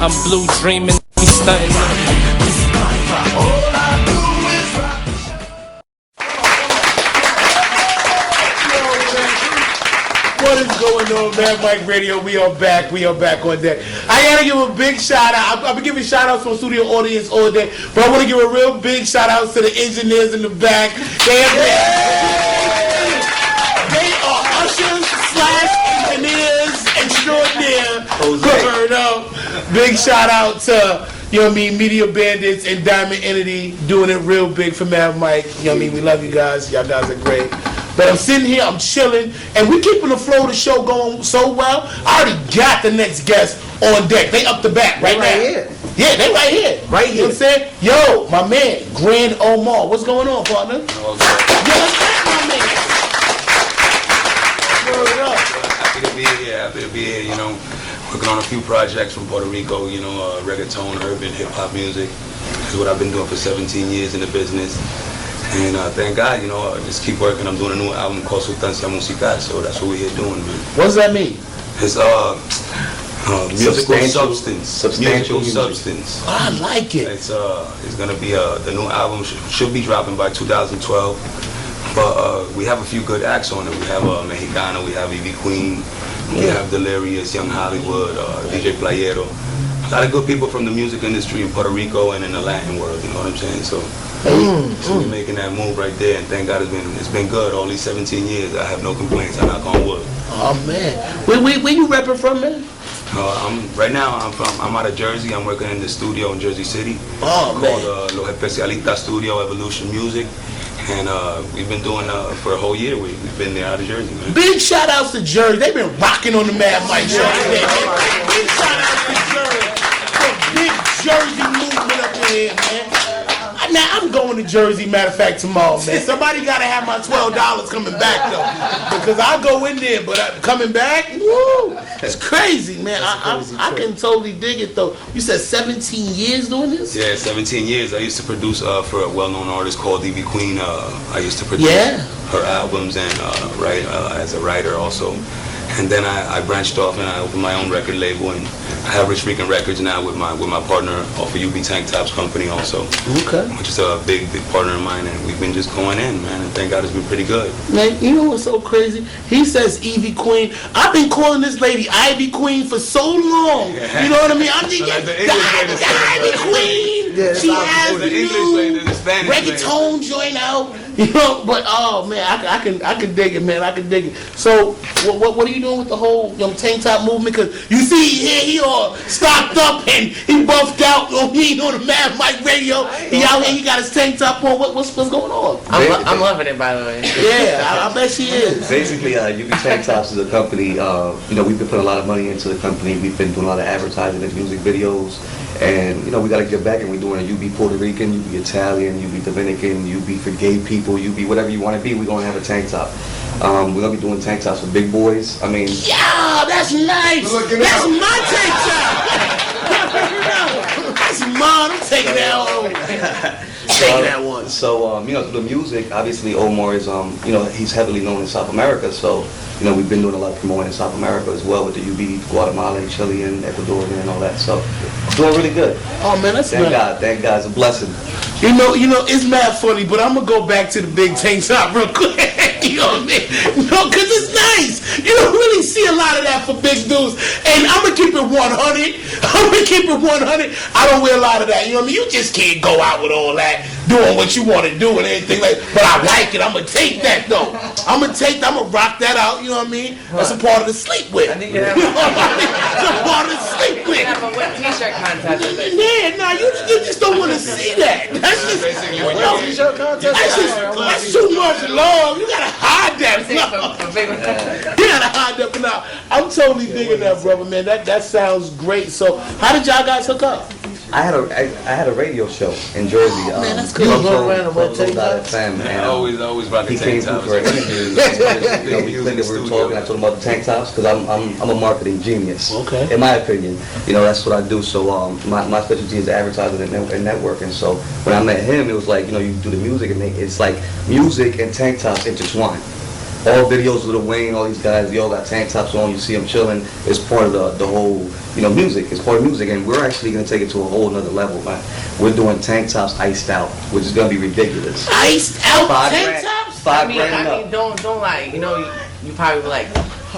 I'm blue dreaming, we stunting. What is going on, Mad Mike Radio? We are back on deck. I gotta give a big shout out. I've been giving shout outs from studio audience all day, but I want to give a real big shout out to the engineers in the back. They are ushers / engineers extraordinaire. Big shout out to, you know what I mean, Media Bandits and Diamond Entity doing it real big for Mad Mike. You know what I mean? We love you guys. Y'all guys are great. But I'm sitting here, I'm chilling, and we keeping the flow of the show going so well. I already got the next guest on deck. They up the back right now. Here. Yeah, they right here. Right here. You know what I'm saying? Yo, my man, Grand Omar. What's going on, partner? Okay. Yo, what's that, my man? Word up. Happy to be here, you know, working on a few projects from Puerto Rico, you know, reggaeton, urban, hip-hop music. This is what I've been doing for 17 years in the business. And thank God, you know, just keep working. I'm doing a new album called Sustancia Musical, so that's what we're here doing, man. What does that mean? It's musical substance. Musical substance. Oh, I like it. It's gonna be the new album should be dropping by 2012. But we have a few good acts on it. We have Mexicana, we have uBe Queen, we have Delirious, Young Hollywood, DJ Playero. A lot of good people from the music industry in Puerto Rico and in the Latin world. You know what I'm saying? So we're making that move right there, and thank God it's been good all these 17 years. I have no complaints. I knock on wood. Oh man, where you repping from, man? I'm out of Jersey. I'm working in the studio in Jersey City. Oh man. Called Los Especialistas Studio Evolution Music, and we've been doing for a whole year. We've been there out of Jersey, man. Big shout outs to Jersey. They've been rocking on the Mad Mike show. Big shout outs to Jersey. The big Jersey movement up in here, man. Now I'm going to Jersey, matter of fact, tomorrow, man. Somebody gotta have my $12 coming back though, because I'll go in there, but coming back, woo, it's crazy, man. I can totally dig it though. You said 17 years doing this? Yeah, 17 years. I used to produce for a well-known artist called uBe Queen. I used to produce her albums and write as a writer also. And then I branched off and I opened my own record label, and I have Rican Records now with my partner off of uBe Tank Tops company also. Okay. Which is a big partner of mine, and we've been just going in, man, and thank God it's been pretty good. Man, you know what's so crazy? He says uBe Queen. I've been calling this lady Ivy Queen for so long. You know what I mean? I'm just the Ivy Queen. Yeah, she has the English lady, the Spanish reggaeton joint out. You know, but oh man, I can dig it, man. I can dig it. So what are you doing with the whole tank top movement? Because you see here he all stocked up and he buffed out. He on the Mad Mike Radio. He out here. He got his tank top on. What's going on? I'm loving it, by the way. Yeah, I bet she is. Basically, uBe Tank Tops is a company. You know, we've been putting a lot of money into the company. We've been doing a lot of advertising and music videos. And, you know, we got to get back, and we're doing a uBe Puerto Rican, uBe Italian, uBe Dominican, uBe for gay people, uBe whatever you want to be, we're going to have a tank top. We're going to be doing tank tops for big boys. I mean... Yeah, that's nice. That's my tank top. That's mine. I'm taking that home. Taking that one. So, you know, the music, obviously Omar is, you know, he's heavily known in South America, so... You know, we've been doing a lot of promoting in South America as well with the uBe, Guatemalan, Chilean, Ecuadorian, and all that. So, doing really good. Oh man, that's thank God, it's a blessing. You know, it's mad funny, but I'm gonna go back to the big tank top real quick. You know what I mean? No, cause it's nice. You don't really see a lot of that for big dudes. And I'm gonna keep it 100. I don't wear a lot of that. You know what I mean? You just can't go out with all that, doing what you want to do and anything like. But I like it. I'm gonna take that though. I'm gonna rock that out. You know what I mean? That's a part of the sleep with. I think you have That's a part of the sleep with. have a wet t-shirt contest. Yeah, nah, you just don't want to see that. That's just, that's too much love. You gotta hide that. You gotta hide that. Now, I'm totally digging that, brother, man. That sounds great. So, how did y'all guys hook up? I had a radio show in Jersey. Man, that's good. FM, I always rock the he came tank through tops. for an interview. You know, we were talking. I told him about the tank tops because I'm a marketing genius. Okay. In my opinion, you know, that's what I do. So my specialty is advertising and networking. So when I met him, it was like, you know, you do the music and it's like music and tank tops intertwined. all videos of Lil Wayne, all these guys, they all got tank tops on. You see them chilling. It's part of the whole, music. It's part of music, and we're actually gonna take it to a whole nother level, man. We're doing tank tops iced out, which is gonna be ridiculous. Iced out tank grand, tops? $5 I mean, grand up. don't lie. You probably like.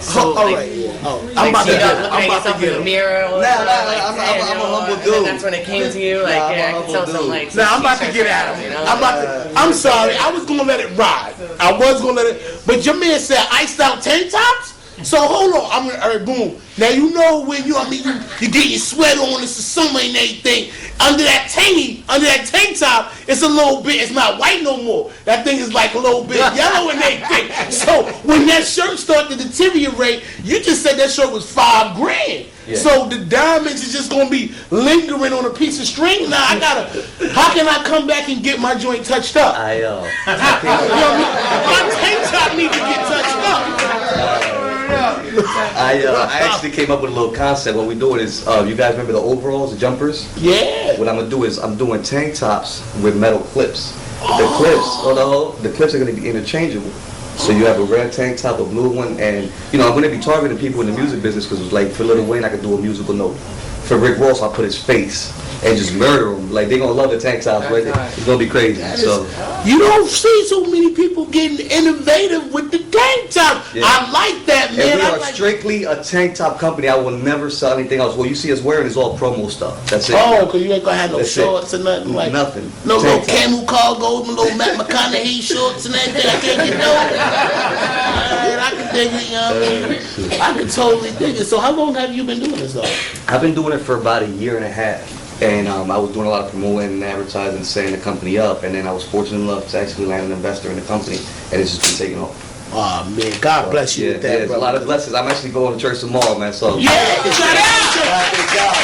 So, All like, right, yeah. Oh, like, I'm about to looking get at I'm about yourself to in get the mirror. All the Nah, time, nah, like, I'm a and humble then dude. that's when it came to you. Like, Nah, I'm a yeah, I can humble tell some dude. like. Now I'm about to get at him. I'm sorry. I was gonna let it ride. I was gonna let it. But your man said iced out tank tops. So hold on. I'm gonna. All right, boom. Now you know when you get your sweat on. It's the summer and everything. Under that tank top, it's a little bit. It's not white no more. That thing is like a little bit yellow and everything. So when that shirt started to deteriorate, you just said that shirt was $5 grand. Yeah. So the diamonds is just gonna be lingering on a piece of string. Now I gotta. How can I come back and get my joint touched up? I You know what I mean? My tank top need to get touched up. I actually came up with a little concept. What we're doing is, you guys remember the overalls, the jumpers? Yeah. What I'm gonna do is I'm doing tank tops with metal clips. The clips are gonna be interchangeable. So you have a red tank top, a blue one, and I'm gonna be targeting people in the music business because like for Lil Wayne I could do a musical note. For Rick Ross I put his face and just murder them. Like they gonna love the tank tops, right? It's gonna be crazy. So You don't see so many people getting innovative with the tank top. Yeah. I like that, man. and we I are like strictly a tank top company. I will never sell anything else. What you see us wearing is all promo stuff. That's it. Oh, because you ain't gonna have no That's shorts or nothing like Nothing. No little Tank top. camel cargos, no little Matt McConaughey shorts and everything. I can't get no. Man, I can dig it, you know what I mean? I can totally dig it. So how long have you been doing this though? I've been doing it for about a year and a half. And I was doing a lot of promoting and advertising, setting the company up. And then I was fortunate enough to actually land an investor in the company. And it's just been taking off. Oh man, God bless you Yeah, with that, it's bro. a lot of blessings. I'm actually going to church tomorrow, man. So Yeah, shout out.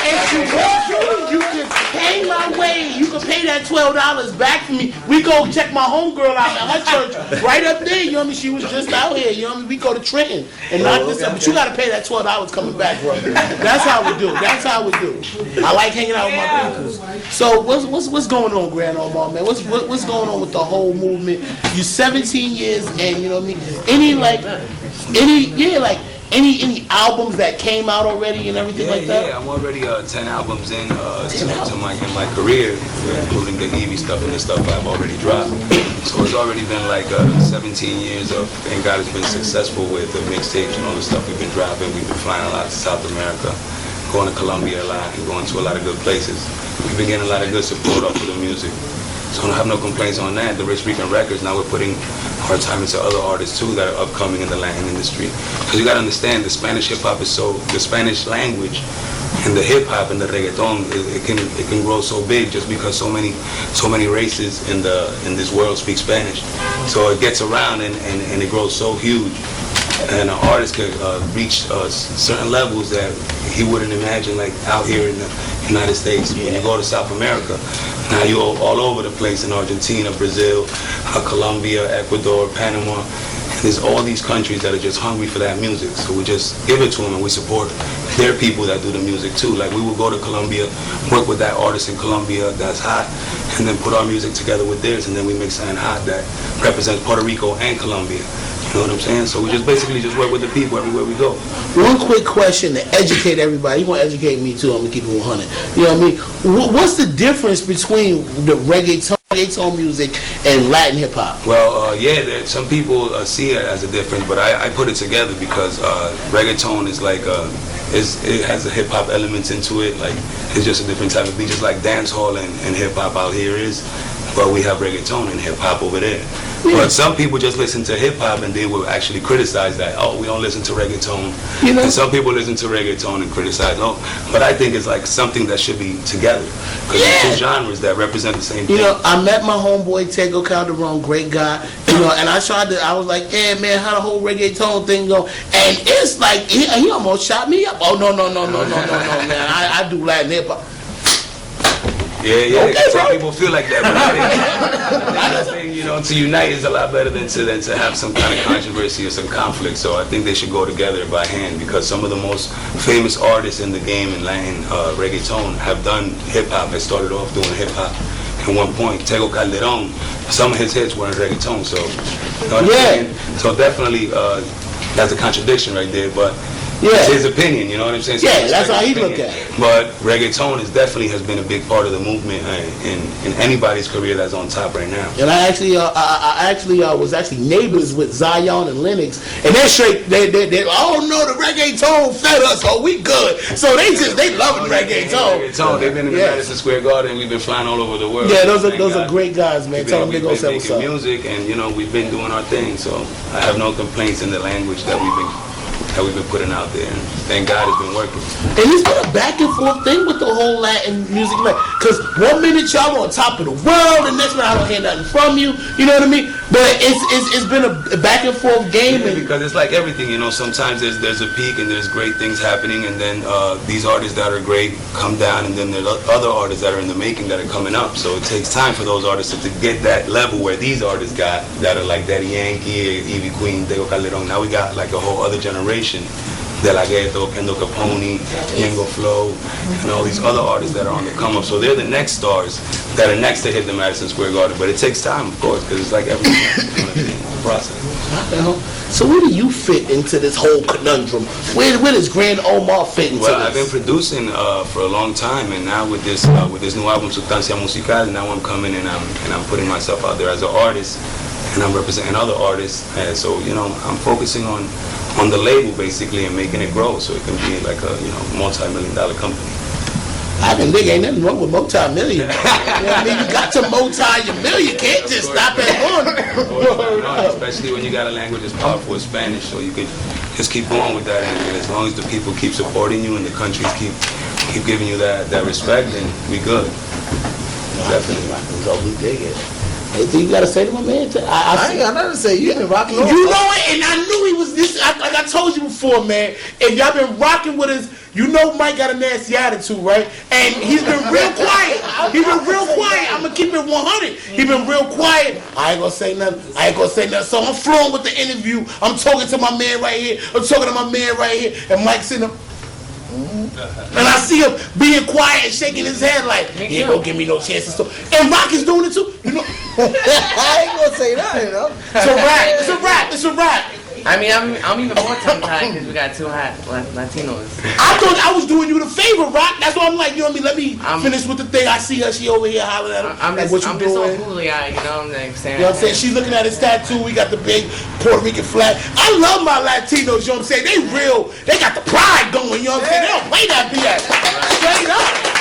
If you want to, you can pay my way. You can pay that $12 back for me. We go check my homegirl out at her church right up there. You know what I mean? She was just out here. You know what I mean? We go to Trenton and knock this up. But you got to pay that $12 coming back, bro. That's how we do. That's how we do. I like hanging out with my people. So what's going on, Grand Omar, man? What's going on with the whole movement? You 17 years and you know what I mean? Any albums that came out already and everything like that? Yeah, I'm already 10 albums in to my career, including the Evie stuff and the stuff I've already dropped. So it's already been like 17 years of, and God has been successful with the mixtapes and all the stuff we've been dropping. We've been flying a lot to South America, going to Colombia a lot, and going to a lot of good places. We've been getting a lot of good support off of the music. So I don't have no complaints on that. The Rican Records, now we're putting our time into other artists too that are upcoming in the Latin industry. Because you gotta understand, the Spanish hip hop is the Spanish language and the hip hop and the reggaeton, it can grow so big just because so many races in this world speak Spanish. So it gets around and it grows so huge. And an artist could reach certain levels that he wouldn't imagine, like out here in the United States. When you go to South America, now you're all over the place in Argentina, Brazil, Colombia, Ecuador, Panama. And there's all these countries that are just hungry for that music. So we just give it to them and we support their people that do the music too. Like we will go to Colombia, work with that artist in Colombia that's hot, and then put our music together with theirs, and then we make something hot that represents Puerto Rico and Colombia. You know what I'm saying? So we just basically just work with the people everywhere we go. One quick question to educate everybody. You want to educate me too? I'm gonna keep it 100. You know what I mean? What's the difference between the reggaeton music and Latin hip hop? Well, some people see it as a difference, but I put it together because reggaeton is like it has the hip hop elements into it. Like it's just a different type of beat, just like dance hall and hip hop out here is. But we have reggaeton and hip hop over there. Yeah. But some people just listen to hip hop and they will actually criticize that. Oh, we don't listen to reggaeton. You know? And some people listen to reggaeton and criticize. Oh, but I think it's like something that should be together because it's two genres that represent the same thing. You know, I met my homeboy Tego Calderon, great guy. You know, and I was like, yeah, man, how the whole reggaeton thing go? And it's like he almost shot me up. Oh no, man, I do Latin hip hop. Yeah, okay, some bro. people feel like that, but I think to unite is a lot better than to have some kind of controversy or some conflict. So I think they should go together by hand because some of the most famous artists in the game in Latin reggaeton have done hip hop. They started off doing hip hop, at one point, Tego Calderon, some of his hits were in reggaeton, so, you know what I'm saying? So definitely, that's a contradiction right there, but it's his opinion, you know what I'm saying? So Yeah, that's how he look at it. But reggaeton definitely has been a big part of the movement in anybody's career that's on top right now. And I actually was neighbors with Zion and Lennox, and they're straight. They oh no, the reggaeton fed us, so we good. So they loving reggaeton. They've been in the Madison Square Garden. We've been flying all over the world. Yeah, those are great guys, man. Tell them they go say what's up. Music, and you know we've been doing our thing, so I have no complaints in the language that we've been putting out there. And thank God it's been working. And it's been a back and forth thing with the whole Latin music, because 1 minute y'all on top of the world, and next minute I don't hear nothing from you. You know what I mean? But it's been a back and forth game. Yeah, because it's like everything, you know. Sometimes there's a peak and there's great things happening, and then these artists that are great come down, and then there's other artists that are in the making that are coming up. So it takes time for those artists to get that level where these artists got, that are like Daddy Yankee, Ivy Queen, Tego Calderon. Now we got like a whole other generation. De La Ghetto, Kendo Capone, Yango Flow, and all these other artists that are on the come up. So they're the next stars that are next to hit the Madison Square Garden. But it takes time, of course, because it's like everything, you know what I mean, process. So where do you fit into this whole conundrum? Where does Grand Omar fit into this? Well, I've been producing for a long time, and now with this new album, Sustancia Musical, now I'm coming and I'm putting myself out there as an artist, and I'm representing other artists. And so, you know, I'm focusing on the label basically and making it grow so it can be like a, you know, multi-million-dollar company. I can think ain't nothing wrong with multi-million. You know what I mean? You got to multi-million. You can't just stop at one. Especially when you got a language as powerful as Spanish, so you could just keep going with that. And as long as the people keep supporting you and the countries keep giving you that respect, then we good. Definitely. So we dig it. Anything you gotta say to my man? I ain't got nothing to say. You've been rocking on. You know it, and I knew he was this. Like I told you before, man. And y'all been rocking with us. You know Mike got a nasty attitude, right? And he's been real quiet. He's been real quiet. I'm gonna keep it 100. He's been real quiet. I ain't gonna say nothing. So I'm flowing with the interview. I'm talking to my man right here. And Mike's sitting up. And I see him being quiet and shaking his head like, he ain't gonna give me no chances. And Rock is doing it too. You know? I ain't gonna say that, you know. It's a rap. I mean, I'm even more tongue-tied because we got two hot Latinos. I thought I was doing you the favor, Rock. That's why I'm like, you know what I mean? Let me finish with the thing. I see her, she over here hollering at him. I'm like, just what you so doing? googly-eyed, you know what I'm saying? You know what I'm saying? She's looking at his tattoo. We got the big Puerto Rican flag. I love my Latinos, you know what I'm saying? They real. They got the pride going, you know what I'm saying? They don't play that BS. Straight up.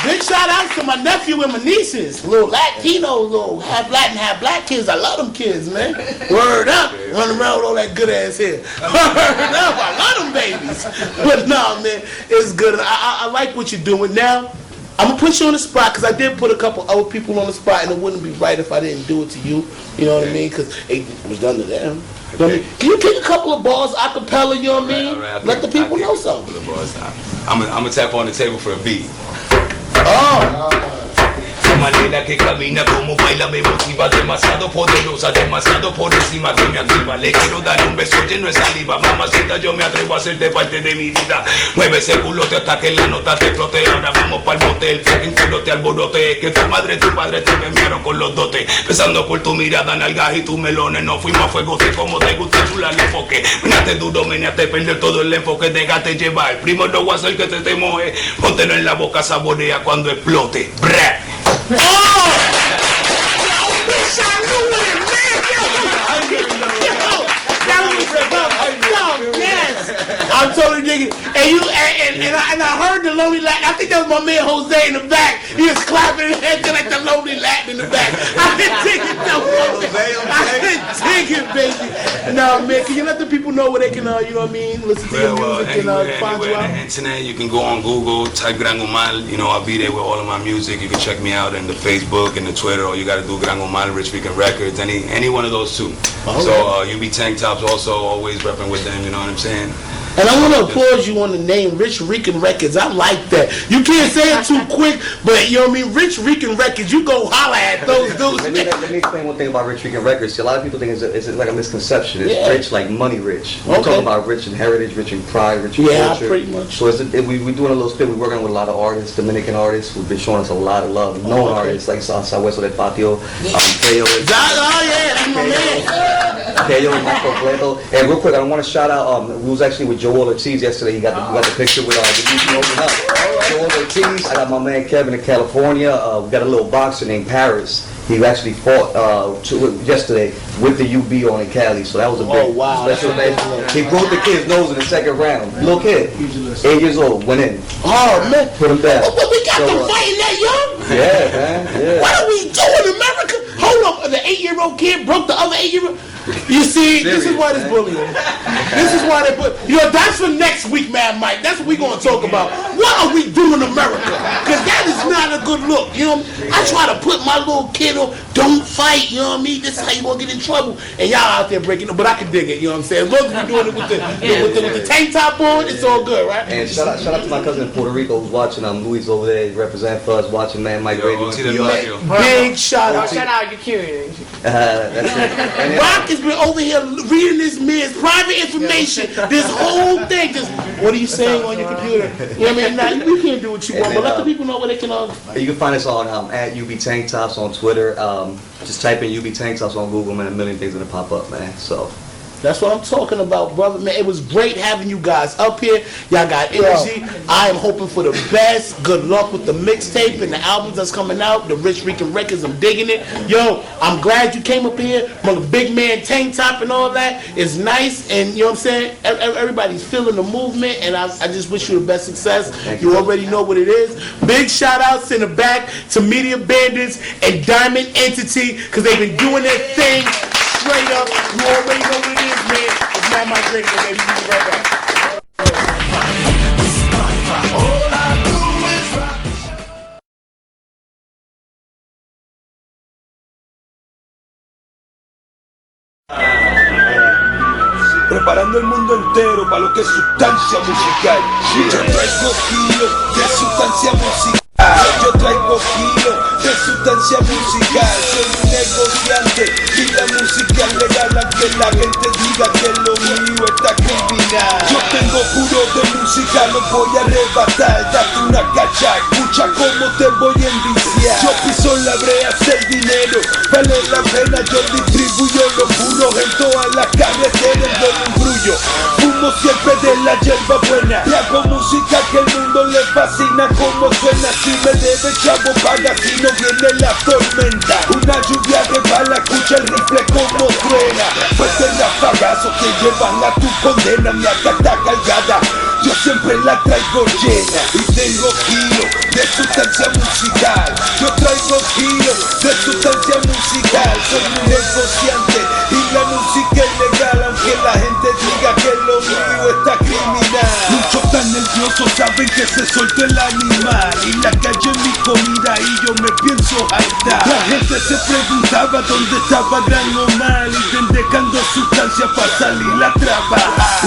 Big shout outs to my nephew and my nieces. Little Latinos, little half Latin, half black kids. I love them kids, man. Word up. Running around with all that good ass hair. Word up. I love them babies. But no, man, it's good. I like what you're doing now. I'm going to put you on the spot because I did put a couple other people on the spot, and it wouldn't be right if I didn't do it to you. You know what I mean? Because it was done to them. You know what I mean? Can you pick a couple of bars a cappella, you know what I mean? Right, let the people know something. I'm going to tap on the table for a beat. Oh. La manera que camina, como baila me motiva, demasiado poderosa, demasiado por encima que me activa. Le quiero dar un beso lleno de saliva, mamacita, yo me atrevo a hacerte parte de mi vida. Mueve ese culote hasta que la nota te flote. Ahora vamos pa'l motel, en culo te alborote, que tu madre, tu padre te premiaron con los dotes. Pensando por tu mirada, nalgas y tus melones, nos fuimos a fuego, sé como te gusta chula el enfoque. Meneate duro, meneate, perder todo el enfoque, déjate llevar. Primo, no voy a hacer que te moje, póntelo en la boca, saborea cuando explote. Brah. Oh! I wish I knew it, man! That was yes! I'm totally digging. And I heard the lonely Latin. I think that was my man Jose in the back. He was clapping his head like the lonely Latin in the back. I've been digging though. I've been digging, baby. No, man, can you let the people know where they can, you know what I mean, listen to your music and find you out? On the internet, you can go on Google, type Gran Omar, you know, I'll be there with all of my music. You can check me out in the Facebook and the Twitter, or you got to do Gran Omar, Rich Rican Records, any one of those two. So uBe Tank Tops also always repping with them, you know what I'm saying? And I want to applaud you on the name Rich Rican Records. I like that. You can't say it too quick, but you know what I mean? Rich Rican Records, you go holler at those dudes. Let me explain one thing about Rich Rican Records. See, a lot of people think it's like a misconception. It's rich like money rich. We're talking about rich in heritage, rich in pride, rich in culture. Pretty much. So we're doing a little spit. We're working with a lot of artists, Dominican artists who've been showing us a lot of love. Known artists like Southwest del Patio, Teo. That's my man. Teo and Marco Pleto. And real quick, I want to shout out, we was actually with Joel Ortiz yesterday. We got the picture with the music open up. Joel Ortiz, I got my man Kevin in California. We got a little boxer named Paris. He actually fought yesterday with the uBe on in Cali, so that was a big special day. He broke the kid's nose in the second round. Little kid, 8 years old, went in. Oh man, put him down. But we got them fighting that young. Yeah, man. Yeah. What are we doing, America? Hold on, the 8-year-old kid broke the other 8-year-old. You see, this is why this bullying. This is why they put. That's for next week, Mad Mike. That's what we're gonna talk about. What are we doing, America? Because that is not a good look. You know, I try to put my little kid on. Don't fight. You know what I mean? This is how you gonna get in trouble. And y'all out there breaking it, but I can dig it. You know what I'm saying? As long as we're doing it with the tank top on, it's all good, right? And shout out to my cousin in Puerto Rico who's watching. Luis over there, represent for us, watching Mad Mike Radio. Big shout out. Shout out, you're curious. That's it. Rock has been over here reading this man's private information, this whole thing. Just what are you saying on your computer? You know what I mean? Now, you can't do what you want, but let the people know where they can. You can find us on at uBe Tank Tops on Twitter. Just type in uBe Tank Tops on Google, man. A million things gonna pop up, man. So. That's what I'm talking about, brother, man. It was great having you guys up here. Y'all got energy. I am hoping for the best. Good luck with the mixtape and the albums that's coming out. The Rich Rican Records, I'm digging it. Yo, I'm glad you came up here. My big man tank top and all that is nice. And you know what I'm saying? Everybody's feeling the movement, and I just wish you the best success. You already know what it is. Big shout outs in the back to Media Bandits and Diamond Entity, because they've been doing their thing straight up. You already know what it is, man. It's Mad Mike Radio, baby. We'll be right back. Preparando el mundo entero para lo que es sustancia musical. Yo traigo kilos de sustancia musical. Yo traigo kilos de sustancia musical. Soy un negociante y la música es legal, aunque la gente diga que lo mío está criminal. Yo tengo puro de música, lo voy a arrebatar. Date una cacha, escucha cómo te voy a enviciar. Yo piso la brea, el dinero vale la pena. Yo distribuyo los puros en todas las carreteras. Yo no embrullo, fumo siempre de la hierba buena. Y hago música que el mundo le fascina como suena. Si me debe chavo paga, si no viene la tormenta. Una lluvia de bala, escucha el rifle como truena. Fuerte rafagazos que llevan a tu condena. Mi acá está cargada, yo siempre la traigo llena. Y tengo kilos de sustancia musical. Yo traigo kilos de sustancia musical. Soy un negociante y la música es legal, aunque la gente diga que lo mío está criminal. Muchos tan nerviosos saben que se soltó el animal. Y la calle es mi comida y yo me pienso hartar. La gente se preguntaba dónde estaba Gran Omar. Y dejando sustancia para salir a trabajar.